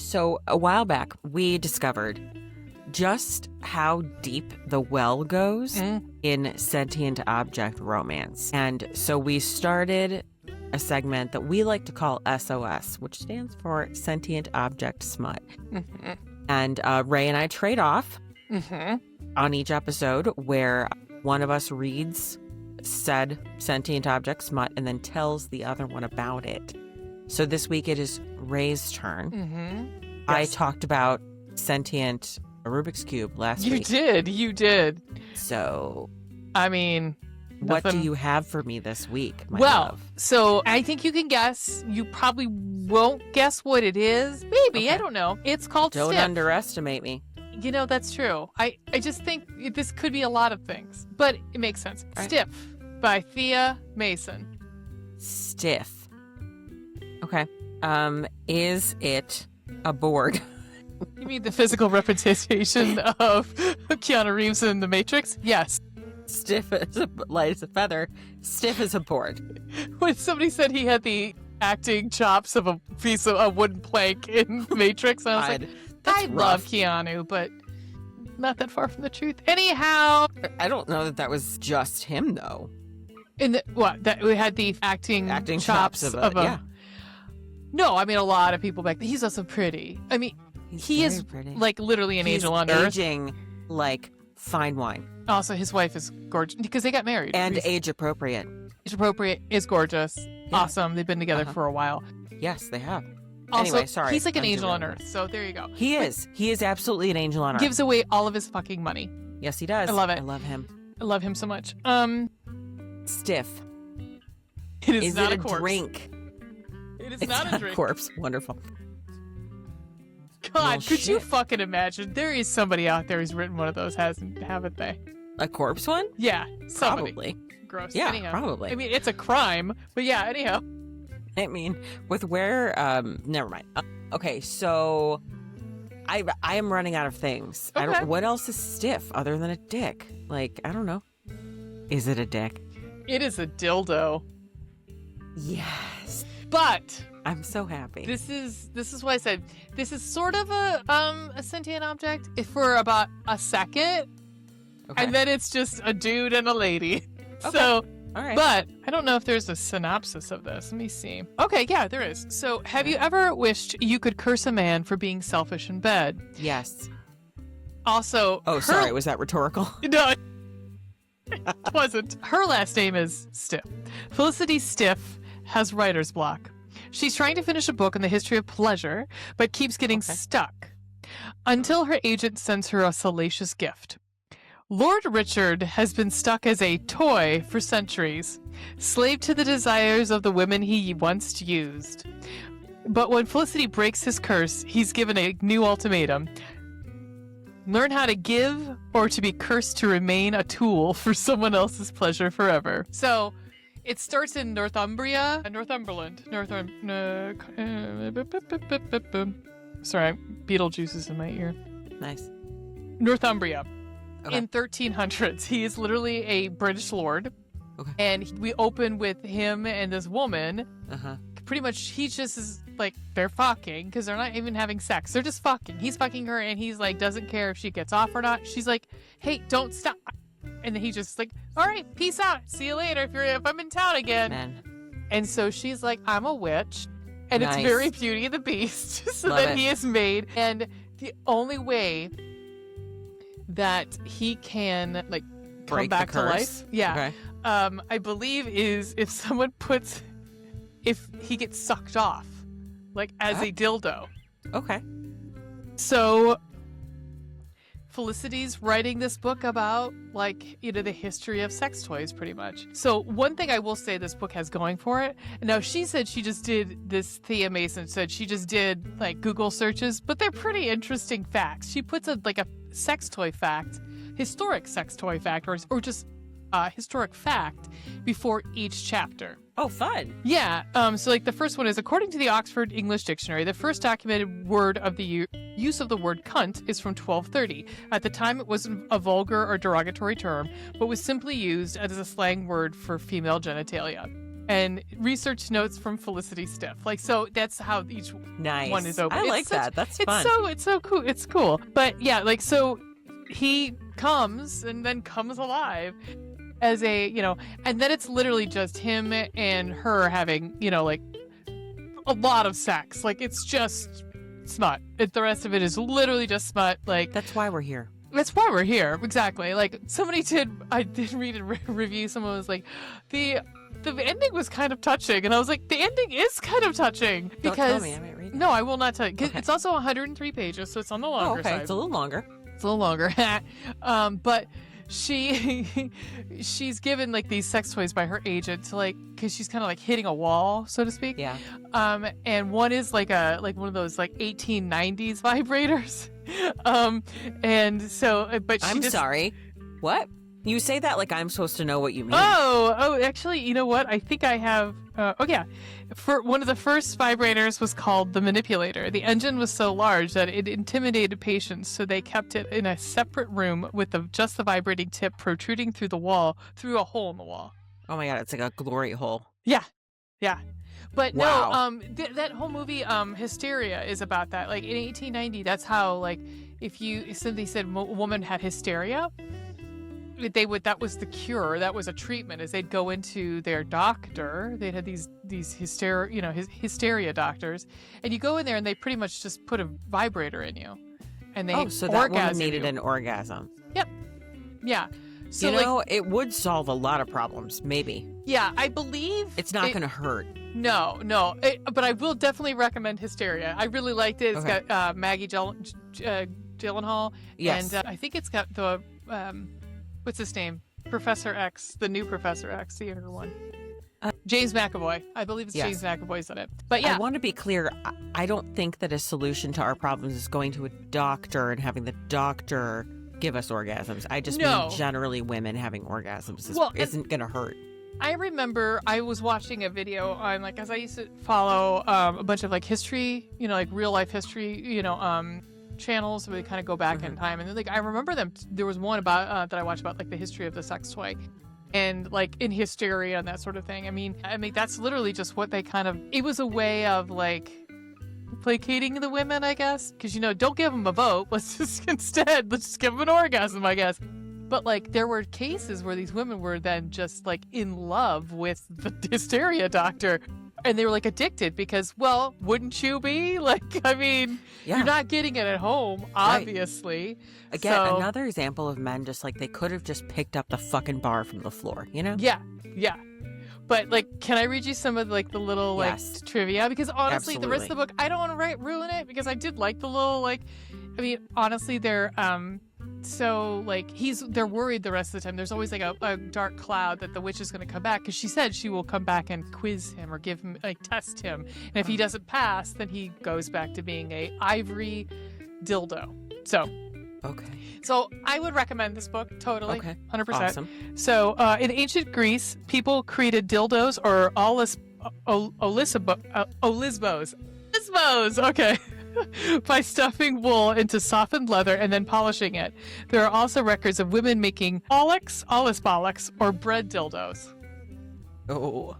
So a while back, we discovered just how deep the well goes in sentient object romance. And so we started a segment that we like to call S.O.S, which stands for Sentient Object Smut. Mm-hmm. And Ray and I trade off on each episode where one of us reads said sentient object smut and then tells the other one about it. So this week it is Ray's turn. Mm-hmm. Yes. I talked about sentient Rubik's Cube last week. You did. So, I mean, what do you have for me this week, my well, love? So I think you can guess. You probably won't guess what it is. Maybe. Okay. I don't know. It's called Don't Stiff. Underestimate me. You know, that's true. I just think this could be a lot of things, but it makes sense. Right. Stiff by Thea Masen. Stiff. Okay. Is it a board? You mean the physical representation of Keanu Reeves in The Matrix? Yes. Stiff as light as a feather. Stiff as a board. When somebody said he had the acting chops of a piece of a wooden plank in Matrix, I was like, I love Keanu, but not that far from the truth. Anyhow, I don't know that was just him though. In the what? That we had the acting chops of a yeah. No, I mean a lot of people back then. He's also pretty. I mean, he is pretty. Like literally an angel on earth. Aging like fine wine. Also, his wife is gorgeous because they got married. And age appropriate. Age appropriate, is gorgeous. Yeah. Awesome. They've been together for a while. Yes, they have. Also, anyway, sorry. He's like an angel on earth. So there you go. He is. He is absolutely an angel on earth. Gives away all of his fucking money. Yes, he does. I love it. I love him. I love him so much. Stiff. It is not it a corpse. Drink? It's not a drink. A corpse. Wonderful. God, could you fucking imagine? There is somebody out there who's written one of those, haven't they? A corpse one? Yeah, somebody. Probably. Gross. Yeah, anyhow. probably. I mean, it's a crime, but yeah, anyhow. I mean, with where, never mind. Okay, so I am running out of things. Okay. What else is stiff other than a dick? Like, I don't know. Is it a dick? It is a dildo. Yes. But I'm so happy. This is why I said this is sort of a sentient object for about a second. Okay. And then it's just a dude and a lady. Okay. So, all right. But I don't know if there's a synopsis of this. Let me see. Okay, yeah, there is. So, have you ever wished you could curse a man for being selfish in bed? Yes. Also, sorry, was that rhetorical? No, it wasn't. Her last name is Stiff. Felicity Stiff has writer's block. She's trying to finish a book on the history of pleasure, but keeps getting stuck until her agent sends her a salacious gift. Lord Richard has been stuck as a toy for centuries, slave to the desires of the women he once used. But when Felicity breaks his curse, he's given a new ultimatum. Learn how to give or to be cursed to remain a tool for someone else's pleasure forever. So, it starts in Northumberland. Sorry, Beetlejuice is in my ear. Nice. Northumbria. Okay. In 1300s. He is literally a British lord. Okay. And we open with him and this woman. Uh-huh. Pretty much, he just is like, they're fucking because they're not even having sex. They're just fucking. He's fucking her and he's like, doesn't care if she gets off or not. She's like, hey, don't stop. And then he just like, all right, peace out. See you later if I'm in town again. Man. And so she's like, I'm a witch. And nice. It's very Beauty and the Beast. So Love that it. he is made. And the only way that he can like come Break back the to curse? life, yeah, Okay. I believe is if he gets sucked off, like as a dildo. Okay. So Felicity's writing this book about the history of sex toys pretty much. So one thing I will say this book has going for it. Now she said she just did this, Thea Masen said she just did like Google searches, but they're pretty interesting facts. She puts a sex toy fact, historic sex toy fact, or just historic fact before each chapter. Oh, fun. Yeah. So the first one is, according to the Oxford English Dictionary, the first documented word of the use of the word cunt is from 1230. At the time, it wasn't a vulgar or derogatory term, but was simply used as a slang word for female genitalia. and research notes from Felicity Stiff. Like, so that's how each Nice. one is open. I like that. That's fun. It's so cool. It's cool. But yeah, like, so he comes and then comes alive as a, and then it's literally just him and her having, like a lot of sex. Like, it's just smut. The rest of it is literally just smut. Like, that's why we're here. That's why we're here. Exactly. Like, I did read a review. Someone was like, the ending was kind of touching. And I was like, the ending is kind of touching. Don't tell me. I might read it. No, I will not tell you. Okay. It's also 103 pages, so it's on the longer side. It's a little longer. It's a little longer. But she's given like these sex toys by her agent to like, because she's kind of like hitting a wall, so to speak. Yeah. And one is like one of those like 1890s vibrators. And so, but I'm sorry. What? You say that like I'm supposed to know what you mean. Oh, actually, you know what? I think I have. For one of the first vibrators was called the Manipulator. The engine was so large that it intimidated patients, so they kept it in a separate room with just the vibrating tip protruding through a hole in the wall. Oh my God, it's like a glory hole. Yeah. But wow. No, that whole movie, Hysteria, is about that. Like in 1890, that's how, like, they said a woman had hysteria, that was the cure. That was a treatment. Is they'd go into their doctor. They'd have these hysteria doctors, and you go in there and they pretty much just put a vibrator in you, and they so that woman needed an orgasm. Yep. Yeah. So it would solve a lot of problems. Maybe. Yeah, I believe it's not going to hurt. No, but I will definitely recommend Hysteria. I really liked it. It's got Maggie Gyllenhaal. Yes. And I think it's got the what's his name? Professor X, the new Professor X, the younger one. James McAvoy. I believe it's James McAvoy's in it. But yeah. I want to be clear. I don't think that a solution to our problems is going to a doctor and having the doctor give us orgasms. I just mean generally women having orgasms isn't going to hurt. I remember I was watching a video on, like, as I used to follow a bunch of like history, like real life history, channels where they kind of go back in time. And then, like, I remember there was one about that I watched about like the history of the sex toy and like in Hysteria and that sort of thing. I mean, that's literally just what they it was a way of like placating the women, I guess, because don't give them a vote. Let's just give them an orgasm, I guess. But like there were cases where these women were then just like in love with the hysteria doctor, and they were like addicted because, well, wouldn't you be? Like, I mean, you're not getting it at home, obviously. Right. Again, another example of men just like they could have just picked up the fucking bar from the floor, Yeah. But, like, can I read you some of, like, the little, like, trivia? Because, honestly, Absolutely. the rest of the book, I don't want to ruin it because I did like the little, like, I mean, honestly, they're, so, like, they're worried the rest of the time. There's always, like, a dark cloud that the witch is going to come back because she said she will come back and quiz him or give him, like, test him. And if he doesn't pass, then he goes back to being a ivory dildo. So. Okay. So I would recommend this book, totally, 100%. Awesome. So in ancient Greece, people created dildos or Olisbos, okay, by stuffing wool into softened leather and then polishing it. There are also records of women making olis bollocks, or bread dildos. Oh.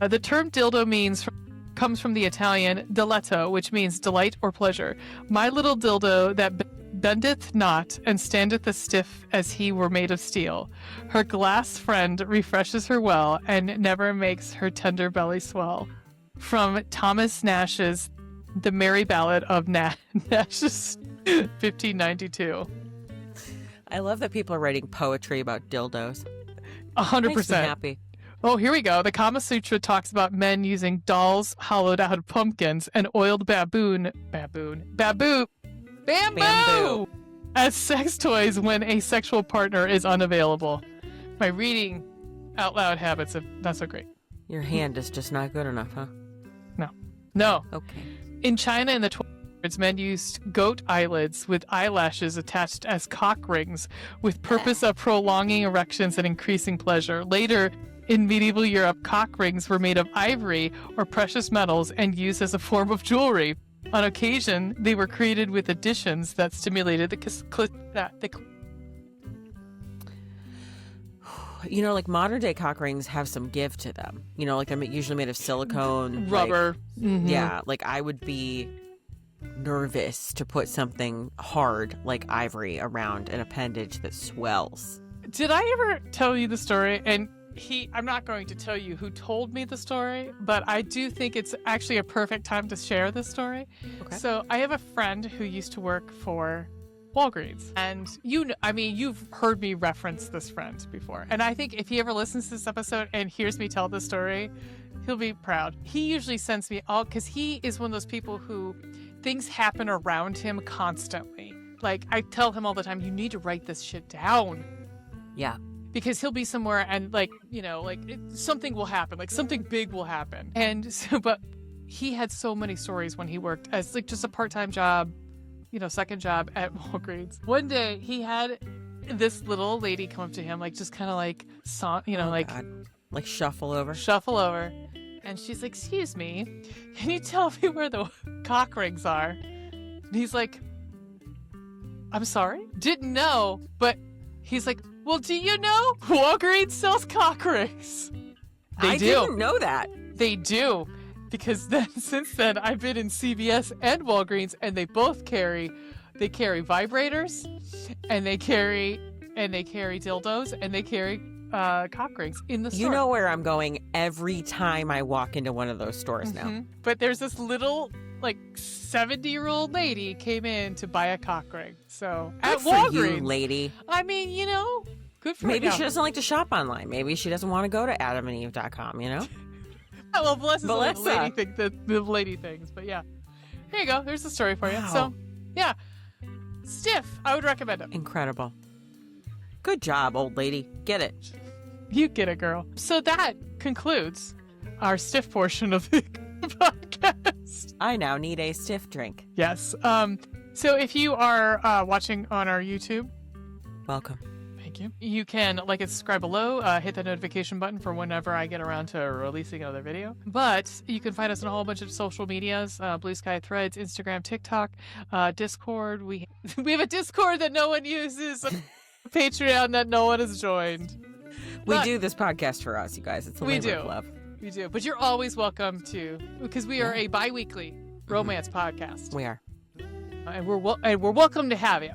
The term dildo comes from the Italian diletto, which means delight or pleasure. My little dildo that bendeth not and standeth as stiff as he were made of steel. Her glass friend refreshes her well and never makes her tender belly swell. From Thomas Nash's The Merry Ballad of Nash's 1592. I love that people are writing poetry about dildos. 100%. Makes me happy. Oh, here we go. The Kama Sutra talks about men using dolls hollowed out of pumpkins and oiled bamboo as sex toys when a sexual partner is unavailable. My reading out loud habits are not so great. Your hand is just not good enough, huh? No. Okay. In China in the 1200s, men used goat eyelids with eyelashes attached as cock rings with purpose of prolonging erections and increasing pleasure. Later, in medieval Europe, cock rings were made of ivory or precious metals and used as a form of jewelry. On occasion, they were created with additions that stimulated You know, like modern day cock rings have some give to them. You know, like they're usually made of silicone. Rubber. Like, yeah, like I would be nervous to put something hard like ivory around an appendage that swells. Did I ever tell you the story? And I'm not going to tell you who told me the story, but I do think it's actually a perfect time to share this story. Okay. So I have a friend who used to work for Walgreens, and you've heard me reference this friend before. And I think if he ever listens to this episode and hears me tell this story, he'll be proud. He usually sends me all, because he is one of those people who things happen around him constantly. Like I tell him all the time, you need to write this shit down. Yeah. Because he'll be somewhere and something will happen, like something big will happen. And so, but he had so many stories when he worked as like just a part-time job, second job at Walgreens. One day he had this little lady come up to him, like just kind of like, God. Like shuffle over. And she's like, excuse me, can you tell me where the cock rings are? And he's like, I'm sorry? Didn't know, but he's like, well, do you know Walgreens sells cock rings? I didn't know that. They do. Because since then, I've been in CVS and Walgreens, and they both carry vibrators, and they carry dildos, and they carry cock rings in the store. You know where I'm going every time I walk into one of those stores now. But there's this little, 70-year-old lady came in to buy a cock ring. So at Walgreens, for you, lady. I mean, good for her. Maybe she doesn't like to shop online. Maybe she doesn't want to go to adamandeve.com, Well, Melissa. The lady things. But yeah. Here you go. Here's the story for you. Wow. So, yeah. Stiff. I would recommend it. Incredible. Good job, old lady. Get it. You get it, girl. So that concludes our stiff portion of the podcast. I now need a stiff drink. Yes. So if you are watching on our YouTube, welcome. Thank you. You can like and subscribe below. Hit the notification button for whenever I get around to releasing another video. But you can find us on a whole bunch of social medias: Blue Sky, Threads, Instagram, TikTok, Discord. We have a Discord that no one uses, a Patreon that no one has joined. We do this podcast for us, you guys. It's a labor of love. We do. But you're always welcome to, because we are a bi-weekly romance podcast. We are. And we're welcome to have you.